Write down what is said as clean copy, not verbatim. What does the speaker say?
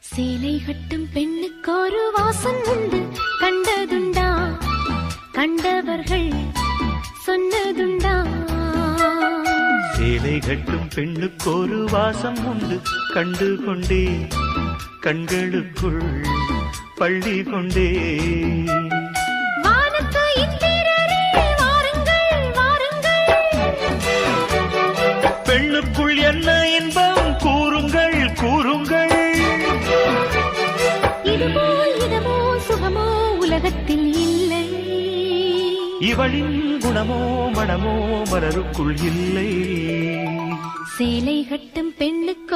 சேலை கட்டும் பெண்ணுக்கு ஒரு வாசம் உண்டு, கண்டதுண்டா? கண்டவர்கள் சொன்னதுண்டா? சேலை கட்டும் பெண்ணுக்கு ஒரு வாசம் உண்டு, கண்டு கொண்டே கண்களுக்குள் பள்ளி கொண்டே. பெண்ணுக்குள் என்ன இன்பம் கூறுங்கள் கூறுங்கள். இதுபோல் இதமோ சுகமோ உலகத்தில் இல்லை. இவளின் குணமோ மனமோ மலருக்குள் இல்லை. சேலை கட்டும் பெண்ணுக்கு